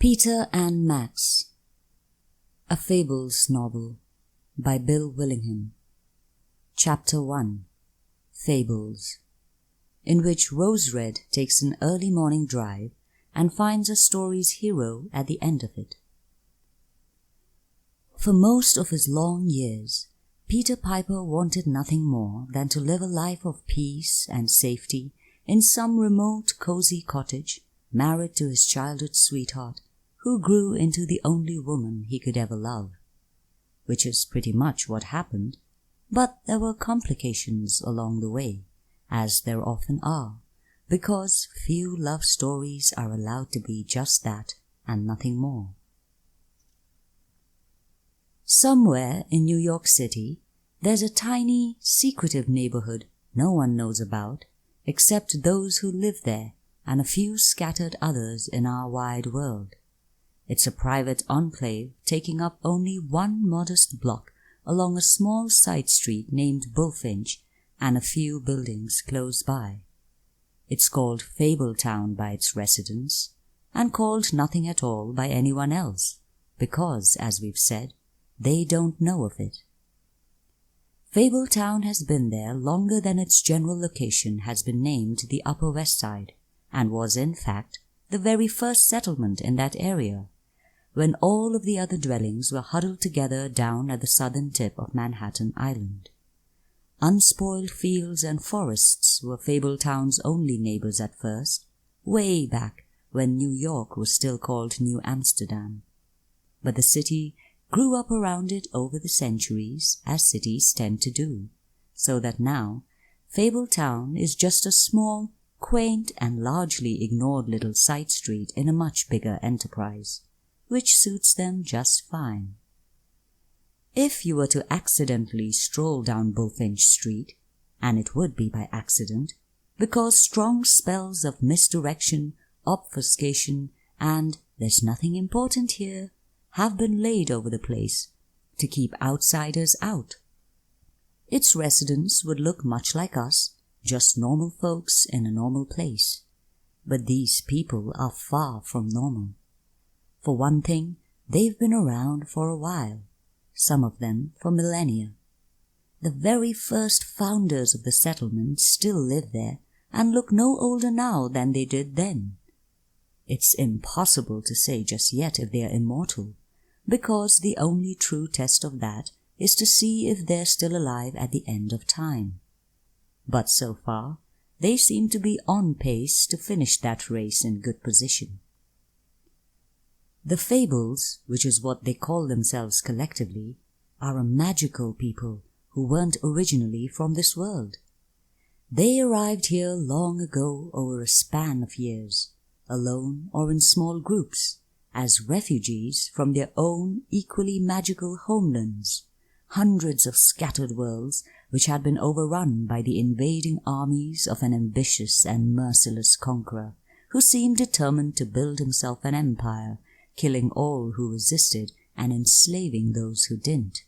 Peter and Max, a Fables novel by Bill Willingham. Chapter 1, Fables, in which Rose Red takes an early morning drive and finds a story's hero at the end of it. For most of his long years, Peter Piper wanted nothing more than to live a life of peace and safety in some remote, cozy cottage, married to his childhood sweetheart, who grew into the only woman he could ever love. Which is pretty much what happened, but there were complications along the way, as there often are, because few love stories are allowed to be just that and nothing more. Somewhere in New York City, there's a tiny, secretive neighborhood no one knows about, except those who live there and a few scattered others in our wide world. It's a private enclave taking up only one modest block along a small side street named Bullfinch and a few buildings close by. It's called Fabletown by its residents, and called nothing at all by anyone else, because, as we've said, they don't know of it. Fabletown has been there longer than its general location has been named the Upper West Side, and was in fact the very first settlement in that area, when all of the other dwellings were huddled together down at the southern tip of Manhattan Island. Unspoiled fields and forests were Fabletown's only neighbors at first, way back when New York was still called New Amsterdam. But the city grew up around it over the centuries, as cities tend to do, so that now Fabletown is just a small, quaint and largely ignored little side street in a much bigger enterprise, which suits them just fine. If you were to accidentally stroll down Bullfinch Street, and it would be by accident, because strong spells of misdirection, obfuscation, and "there's nothing important here" have been laid over the place to keep outsiders out, its residents would look much like us, just normal folks in a normal place. But these people are far from normal. For one thing, they've been around for a while, some of them for millennia. The very first founders of the settlement still live there and look no older now than they did then. It's impossible to say just yet if they're immortal, because the only true test of that is to see if they're still alive at the end of time. But so far, they seem to be on pace to finish that race in good position. The Fables, which is what they call themselves collectively, are a magical people who weren't originally from this world. They arrived here long ago over a span of years, alone or in small groups, as refugees from their own equally magical homelands, hundreds of scattered worlds which had been overrun by the invading armies of an ambitious and merciless conqueror who seemed determined to build himself an empire, killing all who resisted and enslaving those who didn't.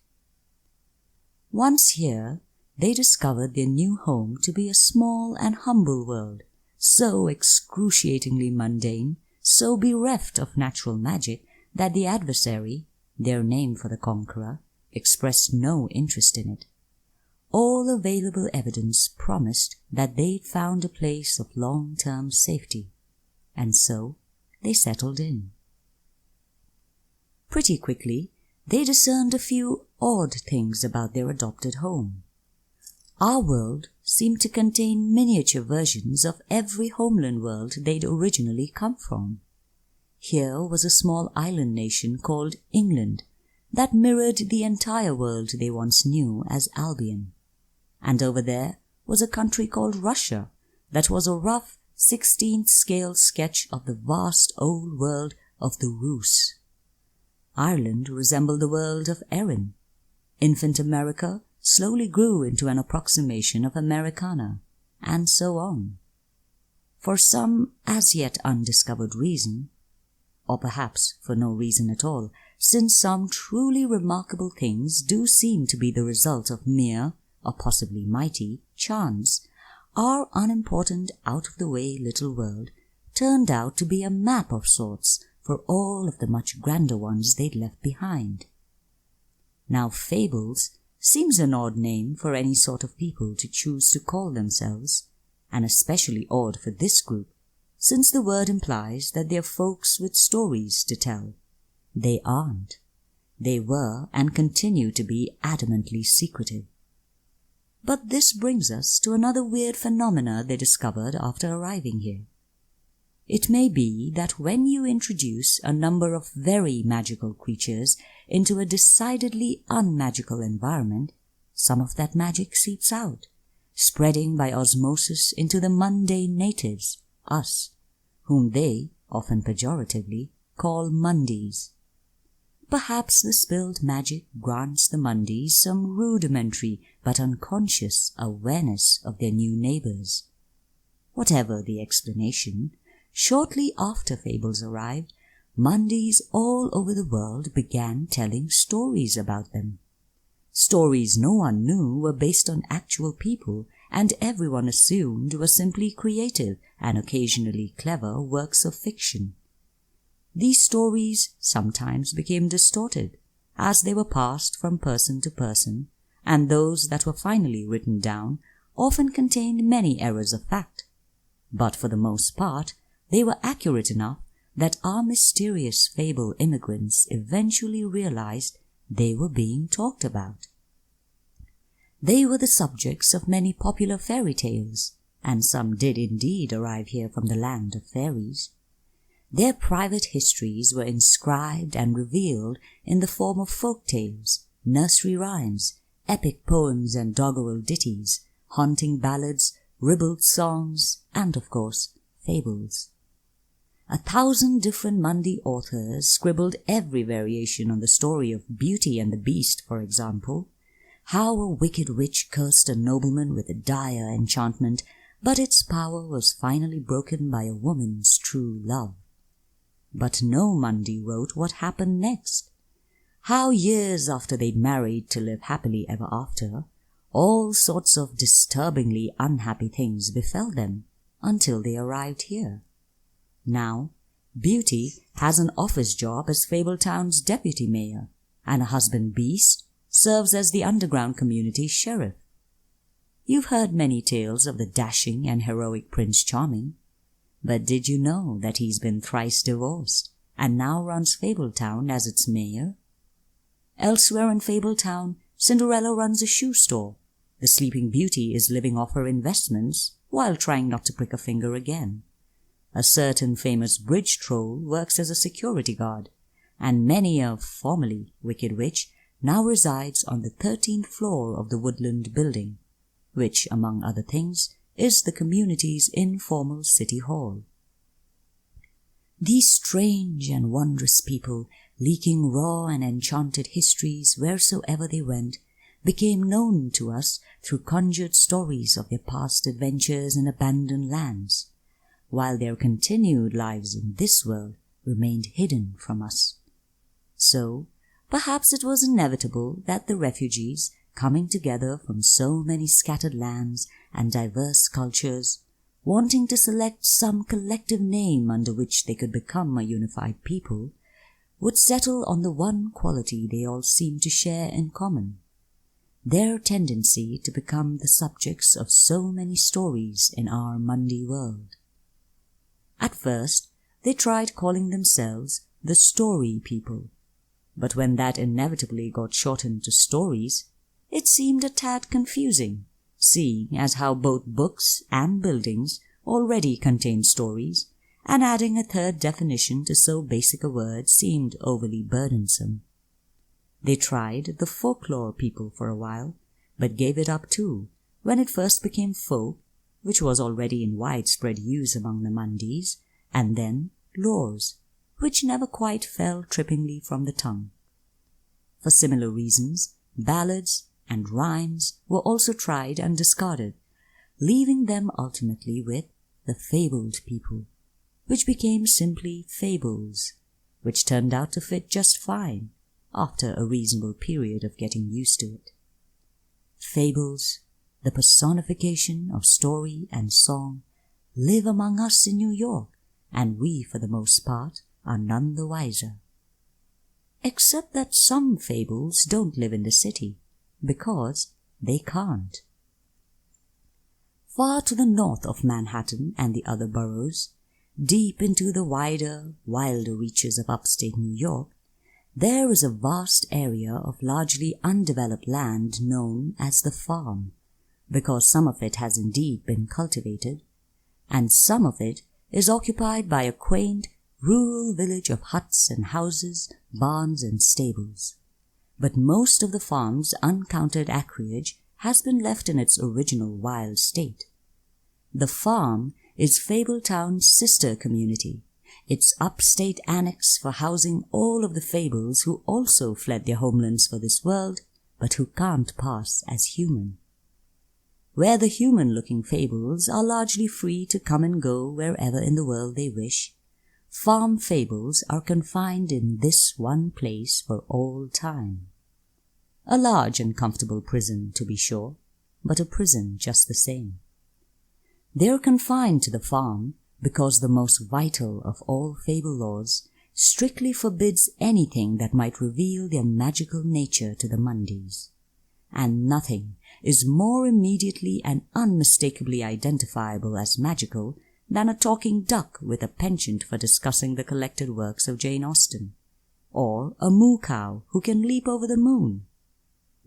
Once here, they discovered their new home to be a small and humble world, so excruciatingly mundane, so bereft of natural magic, that the adversary, their name for the conqueror, expressed no interest in it. All available evidence promised that they'd found a place of long-term safety, and so they settled in. Pretty quickly, they discerned a few odd things about their adopted home. Our world seemed to contain miniature versions of every homeland world they'd originally come from. Here was a small island nation called England that mirrored the entire world they once knew as Albion. And over there was a country called Russia that was a rough 16th scale sketch of the vast old world of the Rus. Ireland resembled the world of Erin. Infant America slowly grew into an approximation of Americana, and so on. For some as yet undiscovered reason, or perhaps for no reason at all, since some truly remarkable things do seem to be the result of mere, or possibly mighty, chance, our unimportant out-of-the-way little world turned out to be a map of sorts for all of the much grander ones they'd left behind. Now, Fables seems an odd name for any sort of people to choose to call themselves, and especially odd for this group, since the word implies that they're folks with stories to tell. They aren't. They were and continue to be adamantly secretive. But this brings us to another weird phenomena they discovered after arriving here. It may be that when you introduce a number of very magical creatures into a decidedly unmagical environment, some of that magic seeps out, spreading by osmosis into the mundane natives, us, whom they, often pejoratively, call Mundies. Perhaps the spilled magic grants the Mundies some rudimentary but unconscious awareness of their new neighbors. Whatever the explanation, shortly after Fables arrived, Mundies all over the world began telling stories about them. Stories no one knew were based on actual people, and everyone assumed were simply creative and occasionally clever works of fiction. These stories sometimes became distorted as they were passed from person to person, and those that were finally written down often contained many errors of fact. But for the most part, they were accurate enough that our mysterious fable immigrants eventually realized they were being talked about. They were the subjects of many popular fairy tales, and some did indeed arrive here from the land of fairies. Their private histories were inscribed and revealed in the form of folk tales, nursery rhymes, epic poems and doggerel ditties, haunting ballads, ribald songs, and, of course, fables. 1,000 different Mundi authors scribbled every variation on the story of Beauty and the Beast, for example. How a wicked witch cursed a nobleman with a dire enchantment, but its power was finally broken by a woman's true love. But no Mundi wrote what happened next. How years after they'd married to live happily ever after, all sorts of disturbingly unhappy things befell them until they arrived here. Now, Beauty has an office job as Fabletown's deputy mayor, and a husband Beast serves as the underground community sheriff. You've heard many tales of the dashing and heroic Prince Charming, but did you know that he's been thrice divorced and now runs Fabletown as its mayor? Elsewhere in Fabletown, Cinderella runs a shoe store. The Sleeping Beauty is living off her investments while trying not to prick a finger again. A certain famous bridge troll works as a security guard, and many a formerly wicked witch now resides on the 13th floor of the Woodland building, which, among other things, is the community's informal city hall. These strange and wondrous people, leaking raw and enchanted histories wheresoever they went, became known to us through conjured stories of their past adventures in abandoned lands, while their continued lives in this world remained hidden from us. So, perhaps it was inevitable that the refugees, coming together from so many scattered lands and diverse cultures, wanting to select some collective name under which they could become a unified people, would settle on the one quality they all seemed to share in common: their tendency to become the subjects of so many stories in our Mundi world. At first, they tried calling themselves the Story People, but when that inevitably got shortened to stories, it seemed a tad confusing, seeing as how both books and buildings already contained stories, and adding a third definition to so basic a word seemed overly burdensome. They tried the Folklore People for a while, but gave it up too when it first became folk, which was already in widespread use among the Mundies, and then Lores, which never quite fell trippingly from the tongue. For similar reasons, ballads and rhymes were also tried and discarded, leaving them ultimately with the Fabled People, which became simply Fables, which turned out to fit just fine after a reasonable period of getting used to it. Fables, the personification of story and song, live among us in New York, and we, for the most part, are none the wiser. Except that some fables don't live in the city, because they can't. Far to the north of Manhattan and the other boroughs, deep into the wider, wilder reaches of upstate New York, there is a vast area of largely undeveloped land known as the farm, because some of it has indeed been cultivated, and some of it is occupied by a quaint, rural village of huts and houses, barns and stables. But most of the farm's uncounted acreage has been left in its original wild state. The farm is Fabletown's sister community, its upstate annex for housing all of the fables who also fled their homelands for this world, but who can't pass as human. Where the human-looking fables are largely free to come and go wherever in the world they wish, farm fables are confined in this one place for all time. A large and comfortable prison, to be sure, but a prison just the same. They are confined to the farm because the most vital of all fable laws strictly forbids anything that might reveal their magical nature to the Mondays. And nothing is more immediately and unmistakably identifiable as magical than a talking duck with a penchant for discussing the collected works of Jane Austen, or a moo cow who can leap over the moon.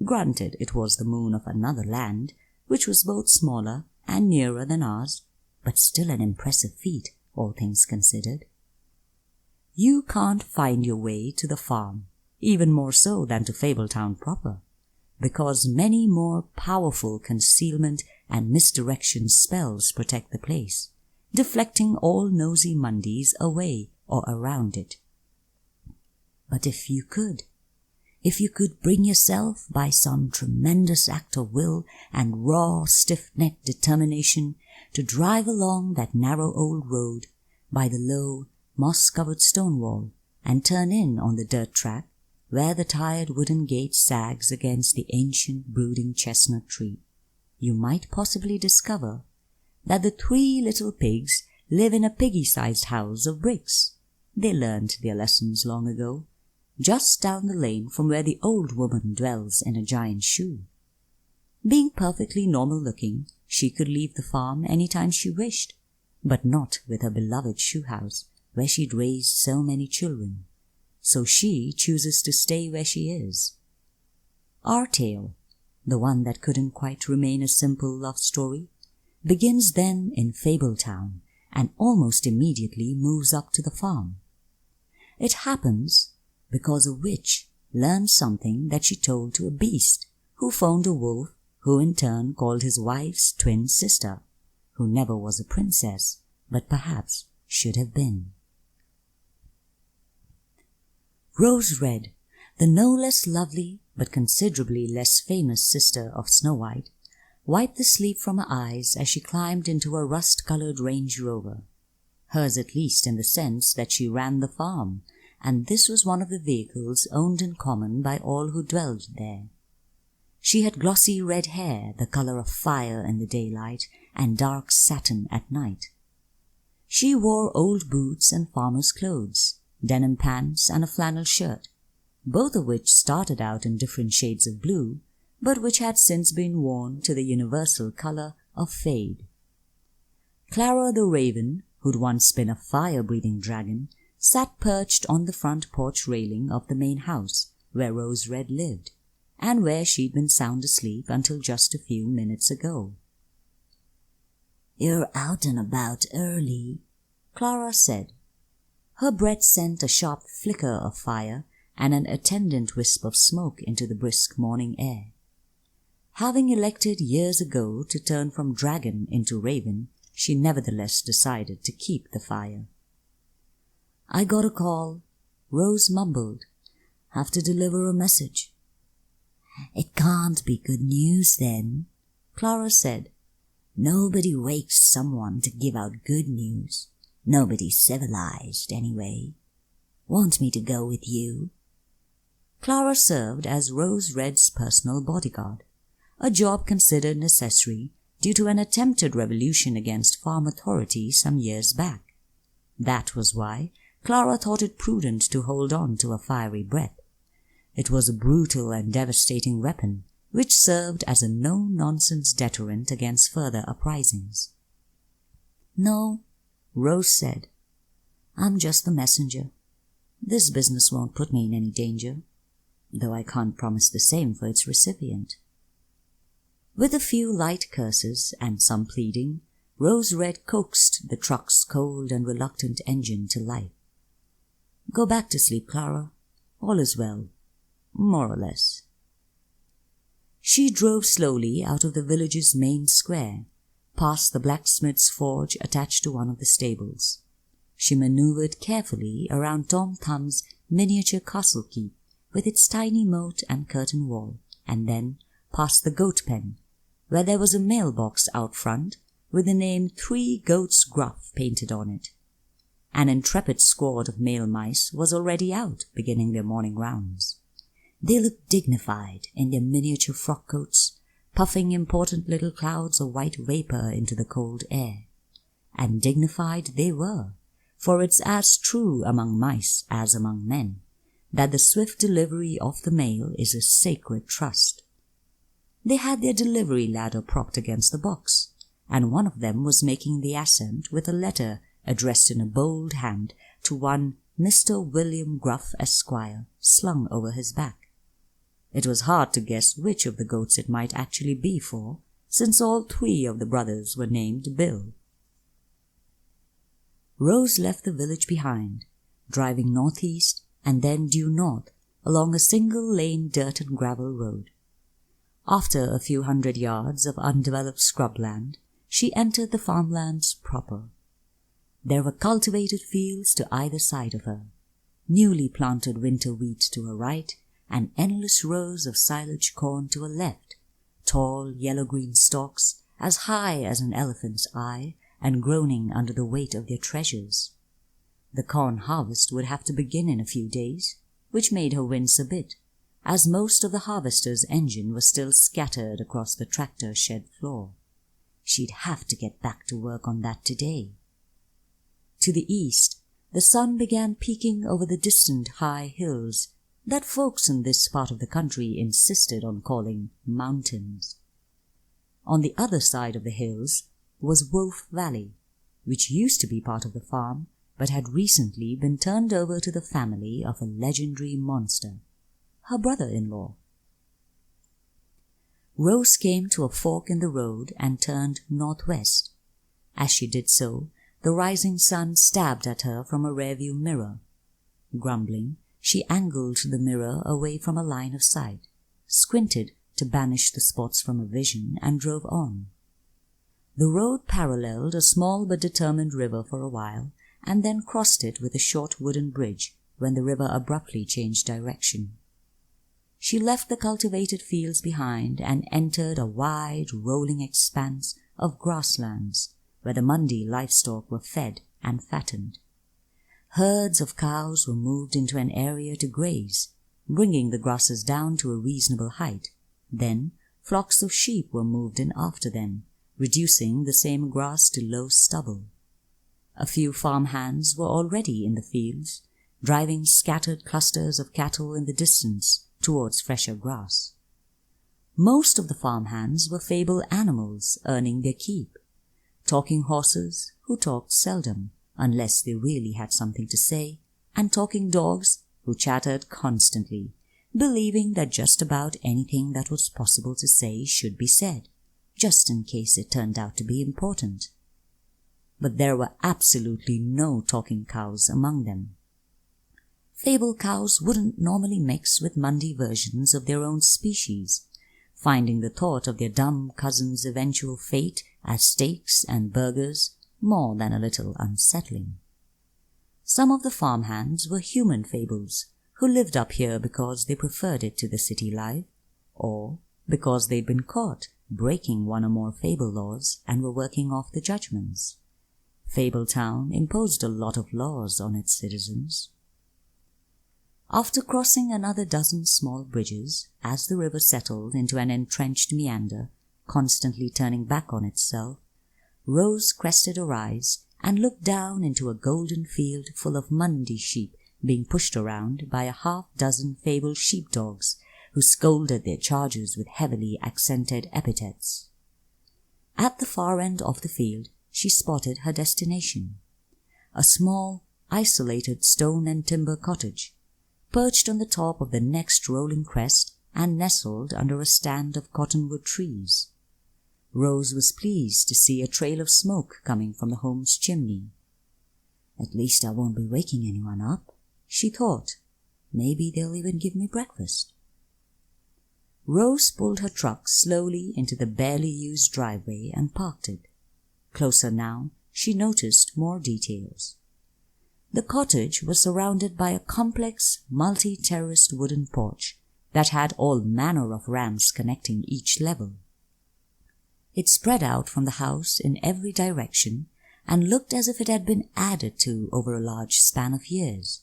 Granted, it was the moon of another land, which was both smaller and nearer than ours, but still an impressive feat, all things considered. You can't find your way to the farm, even more so than to Fabletown proper, because many more powerful concealment and misdirection spells protect the place, deflecting all nosy Mondays away or around it. But if you could bring yourself by some tremendous act of will and raw, stiff-necked determination to drive along that narrow old road by the low, moss-covered stone wall and turn in on the dirt track where the tired wooden gate sags against the ancient brooding chestnut tree, you might possibly discover that the 3 little pigs live in a piggy-sized house of bricks. They learned their lessons long ago, just down the lane from where the old woman dwells in a giant shoe. Being perfectly normal-looking, she could leave the farm any time she wished, but not with her beloved shoe house, where she'd raised so many children. So she chooses to stay where she is. Our tale, the one that couldn't quite remain a simple love story, begins then in Fabletown and almost immediately moves up to the farm. It happens because a witch learned something that she told to a beast, who phoned a wolf, who in turn called his wife's twin sister, who never was a princess, but perhaps should have been. Rose Red, the no less lovely but considerably less famous sister of Snow White, wiped the sleep from her eyes as she climbed into a rust-colored Range Rover, hers at least in the sense that she ran the farm, and this was one of the vehicles owned in common by all who dwelled there. She had glossy red hair, the color of fire in the daylight, and dark satin at night. She wore old boots and farmer's clothes, denim pants and a flannel shirt, both of which started out in different shades of blue, but which had since been worn to the universal color of fade. Clara the Raven, who'd once been a fire-breathing dragon, sat perched on the front porch railing of the main house where Rose Red lived, and where she'd been sound asleep until just a few minutes ago. "You're out and about early," Clara said. Her breath sent a sharp flicker of fire and an attendant wisp of smoke into the brisk morning air. Having elected years ago to turn from dragon into raven, she nevertheless decided to keep the fire. "I got a call," Rose mumbled. "Have to deliver a message." "It can't be good news then," Clara said. "Nobody wakes someone to give out good news. Nobody civilized, anyway. Want me to go with you?" Clara served as Rose Red's personal bodyguard, a job considered necessary due to an attempted revolution against farm authority some years back. That was why Clara thought it prudent to hold on to a fiery breath. It was a brutal and devastating weapon, which served as a no-nonsense deterrent against further uprisings. "No," Rose said. "I'm just the messenger. This business won't put me in any danger, though I can't promise the same for its recipient." With a few light curses and some pleading, Rose Red coaxed the truck's cold and reluctant engine to life. "Go back to sleep, Clara. All is well, more or less." She drove slowly out of the village's main square, past the blacksmith's forge attached to one of the stables. She maneuvered carefully around Tom Thumb's miniature castle keep with its tiny moat and curtain wall, and then past the goat pen, where there was a mailbox out front with the name 3 Goats Gruff painted on it. An intrepid squad of male mice was already out, beginning their morning rounds. They looked dignified in their miniature frock coats, puffing important little clouds of white vapor into the cold air. And dignified they were, for it's as true among mice as among men, that the swift delivery of the mail is a sacred trust. They had their delivery ladder propped against the box, and one of them was making the ascent with a letter addressed in a bold hand to one Mr. William Gruff, Esquire, slung over his back. It was hard to guess which of the goats it might actually be for, since all 3 of the brothers were named Bill. Rose left the village behind, driving northeast and then due north along a single-lane dirt and gravel road. After a few hundred yards of undeveloped scrubland, she entered the farmlands proper. There were cultivated fields to either side of her, newly planted winter wheat to her right, and endless rows of silage corn to her left, tall yellow-green stalks as high as an elephant's eye and groaning under the weight of their treasures. The corn harvest would have to begin in a few days, which made her wince a bit, as most of the harvester's engine was still scattered across the tractor shed floor. She'd have to get back to work on that today. To the east, the sun began peeking over the distant high hills that folks in this part of the country insisted on calling mountains. On the other side of the hills was Wolf Valley, which used to be part of the farm but had recently been turned over to the family of a legendary monster, her brother-in-law. Rose came to a fork in the road and turned northwest. As she did so, the rising sun stabbed at her from a rearview mirror. Grumbling, she angled the mirror away from a line of sight, squinted to banish the spots from her vision, and drove on. The road paralleled a small but determined river for a while, and then crossed it with a short wooden bridge when the river abruptly changed direction. She left the cultivated fields behind and entered a wide, rolling expanse of grasslands where the Mundy livestock were fed and fattened. Herds of cows were moved into an area to graze, bringing the grasses down to a reasonable height. Then flocks of sheep were moved in after them, reducing the same grass to low stubble. A few farm hands were already in the fields, driving scattered clusters of cattle in the distance towards fresher grass. Most of the farm hands were fable animals earning their keep, talking horses who talked seldom, unless they really had something to say, and talking dogs who chattered constantly, believing that just about anything that was possible to say should be said, just in case it turned out to be important. But there were absolutely no talking cows among them. Fable cows wouldn't normally mix with Mundy versions of their own species, finding the thought of their dumb cousins' eventual fate as steaks and burgers more than a little unsettling. Some of the farmhands were human fables who lived up here because they preferred it to the city life, or because they'd been caught breaking one or more fable laws and were working off the judgments. Fabletown imposed a lot of laws on its citizens. After crossing another dozen small bridges, as the river settled into an entrenched meander, constantly turning back on itself, Rose crested a rise and looked down into a golden field full of Monday sheep being pushed around by a half-dozen Fables sheepdogs who scolded their charges with heavily accented epithets. At the far end of the field she spotted her destination, a small, isolated stone and timber cottage, perched on the top of the next rolling crest and nestled under a stand of cottonwood trees. Rose was pleased to see a trail of smoke coming from the home's chimney. "At least I won't be waking anyone up," she thought. "Maybe they'll even give me breakfast." Rose pulled her truck slowly into the barely used driveway and parked it. Closer now, she noticed more details. The cottage was surrounded by a complex, multi-terraced wooden porch that had all manner of ramps connecting each level. It spread out from the house in every direction and looked as if it had been added to over a large span of years.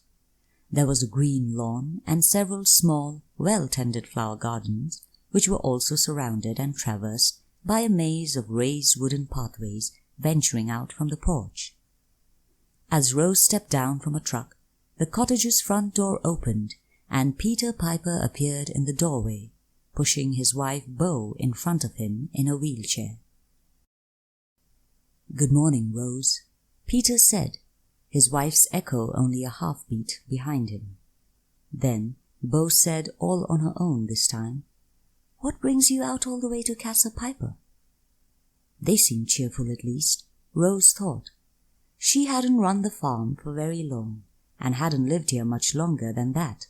There was a green lawn and several small, well-tended flower gardens, which were also surrounded and traversed by a maze of raised wooden pathways venturing out from the porch. As Rose stepped down from a truck, the cottage's front door opened and Peter Piper appeared in the doorway, pushing his wife Bo in front of him in a wheelchair. "Good morning, Rose," Peter said, his wife's echo only a half-beat behind him. Then Bo said, all on her own this time, "What brings you out all the way to Casa Piper?" They seemed cheerful at least, Rose thought. She hadn't run the farm for very long, and hadn't lived here much longer than that.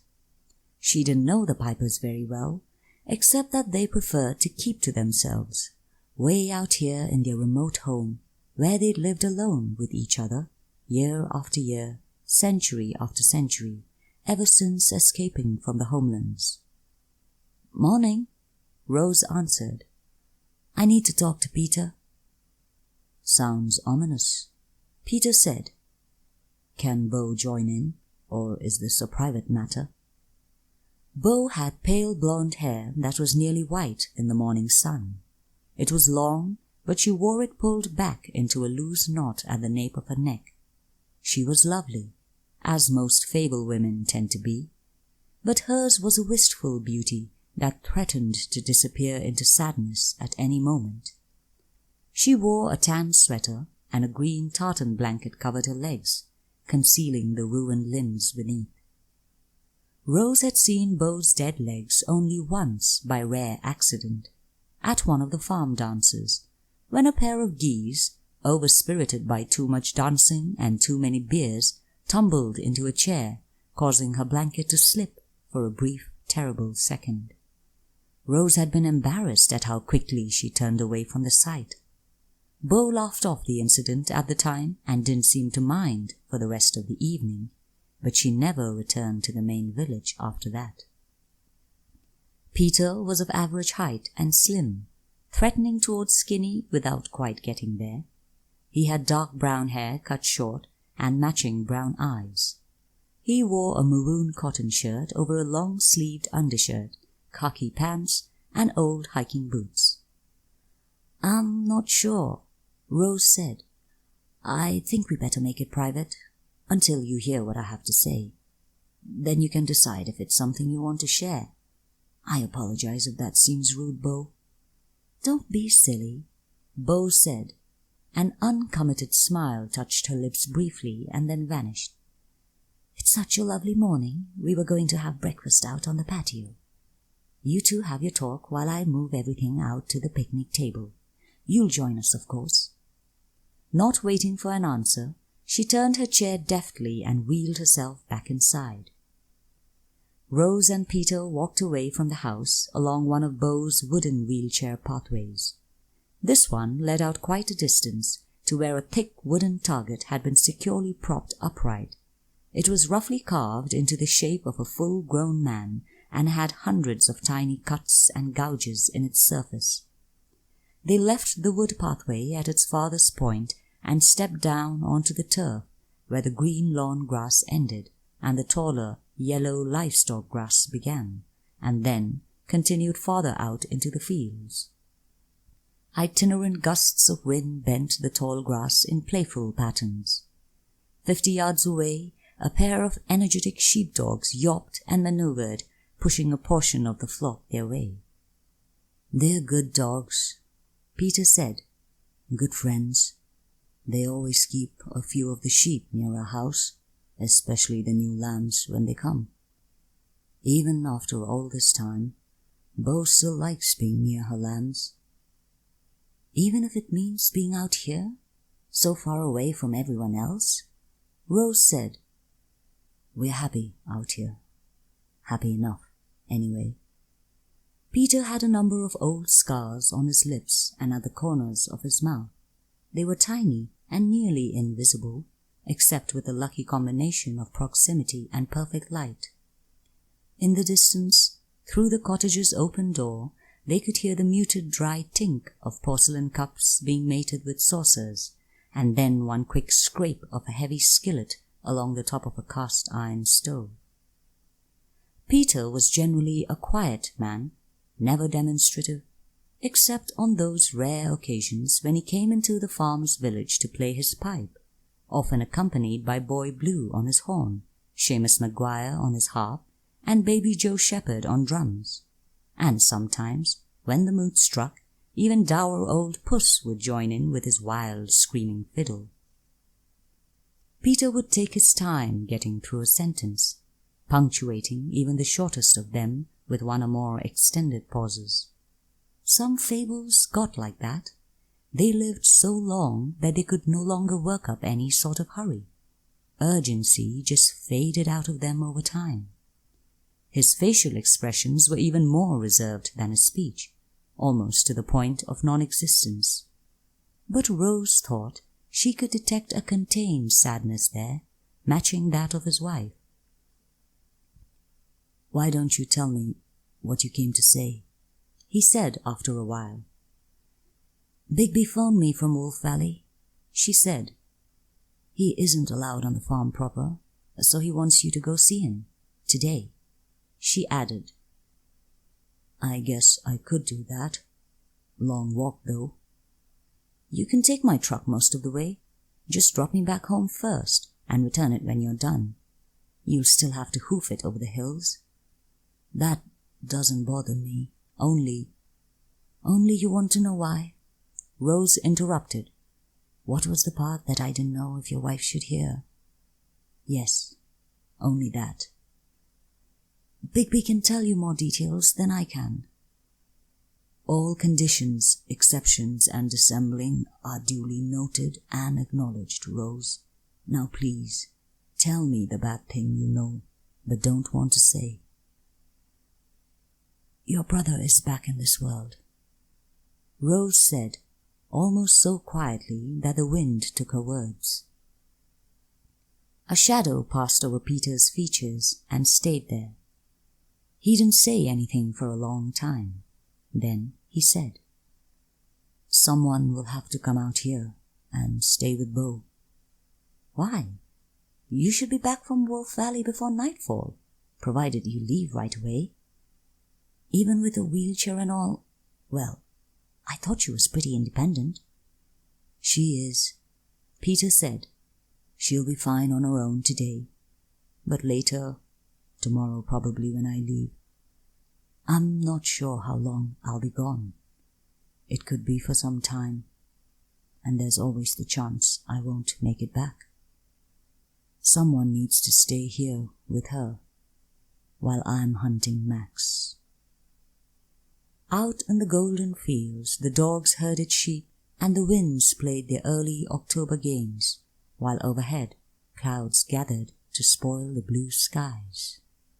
She didn't know the Pipers very well, except that they preferred to keep to themselves, way out here in their remote home, where they'd lived alone with each other, year after year, century after century, ever since escaping from the homelands. "Morning," Rose answered. "I need to talk to Peter." "Sounds ominous," Peter said. "Can Bo join in, or is this a private matter?" Bo had pale blonde hair that was nearly white in the morning sun. It was long, but she wore it pulled back into a loose knot at the nape of her neck. She was lovely, as most Fable women tend to be, but hers was a wistful beauty that threatened to disappear into sadness at any moment. She wore a tan sweater, and a green tartan blanket covered her legs, concealing the ruined limbs beneath. Rose had seen Bo's dead legs only once by rare accident, at one of the farm dances, when a pair of geese, overspirited by too much dancing and too many beers, tumbled into a chair, causing her blanket to slip for a brief, terrible second. Rose had been embarrassed at how quickly she turned away from the sight. Bo laughed off the incident at the time and didn't seem to mind for the rest of the evening, but she never returned to the main village after that. Peter was of average height and slim, threatening towards skinny without quite getting there. He had dark brown hair cut short and matching brown eyes. He wore a maroon cotton shirt over a long-sleeved undershirt, khaki pants, and old hiking boots. "I'm not sure," Rose said. "I think we better make it private, until you hear what I have to say. Then you can decide if it's something you want to share. I apologize if that seems rude, Bo." "Don't be silly," Bo said. An uncommitted smile touched her lips briefly and then vanished. "It's such a lovely morning. We were going to have breakfast out on the patio. You two have your talk while I move everything out to the picnic table. You'll join us, of course." Not waiting for an answer, she turned her chair deftly and wheeled herself back inside. Rose and Peter walked away from the house along one of Bo's wooden wheelchair pathways. This one led out quite a distance to where a thick wooden target had been securely propped upright. It was roughly carved into the shape of a full-grown man and had hundreds of tiny cuts and gouges in its surface. They left the wood pathway at its farthest point and stepped down onto the turf where the green lawn grass ended and the taller, yellow livestock grass began, and then continued farther out into the fields. Itinerant gusts of wind bent the tall grass in playful patterns. 50 yards away, a pair of energetic sheepdogs yelped and maneuvered, pushing a portion of the flock their way. "They're good dogs," Peter said. "Good friends. They always keep a few of the sheep near our house, especially the new lambs when they come. Even after all this time, Bo still likes being near her lambs." "Even if it means being out here, so far away from everyone else?" Rose said. "We're happy out here. Happy enough, anyway." Peter had a number of old scars on his lips and at the corners of his mouth. They were tiny and nearly invisible, except with a lucky combination of proximity and perfect light. In the distance, through the cottage's open door, they could hear the muted dry tink of porcelain cups being mated with saucers, and then one quick scrape of a heavy skillet along the top of a cast-iron stove. Peter was generally a quiet man, never demonstrative, except on those rare occasions when he came into the farmer's village to play his pipe, often accompanied by Boy Blue on his horn, Seamus Maguire on his harp, and Baby Joe Shepherd on drums. And sometimes, when the mood struck, even dour old Puss would join in with his wild, screaming fiddle. Peter would take his time getting through a sentence, punctuating even the shortest of them with one or more extended pauses. Some fables got like that. They lived so long that they could no longer work up any sort of hurry. Urgency just faded out of them over time. His facial expressions were even more reserved than his speech, almost to the point of non-existence. But Rose thought she could detect a contained sadness there, matching that of his wife. "Why don't you tell me what you came to say?" he said after a while. "Bigby phoned me from Wolf Valley," she said. "He isn't allowed on the farm proper, so he wants you to go see him, today," she added. "I guess I could do that. Long walk, though." "You can take my truck most of the way. Just drop me back home first, and return it when you're done. You'll still have to hoof it over the hills." "That doesn't bother me. Only you want to know why?" Rose interrupted. "What was the part that I didn't know if your wife should hear?" "Yes, only that." "Bigby can tell you more details than I can." "All conditions, exceptions, and dissembling are duly noted and acknowledged, Rose. Now please, tell me the bad thing you know, but don't want to say." "Your brother is back in this world," Rose said, almost so quietly that the wind took her words. A shadow passed over Peter's features and stayed there. He didn't say anything for a long time. Then he said, "Someone will have to come out here and stay with Bo." "Why? You should be back from Wolf Valley before nightfall, provided you leave right away." "Even with a wheelchair and all? Well, I thought she was pretty independent." "She is," Peter said. "She'll be fine on her own today. But later, tomorrow probably when I leave. I'm not sure how long I'll be gone. It could be for some time, and there's always the chance I won't make it back. Someone needs to stay here with her while I'm hunting Max." Out in the golden fields the dogs herded sheep and the winds played their early October games, while overhead clouds gathered to spoil the blue skies.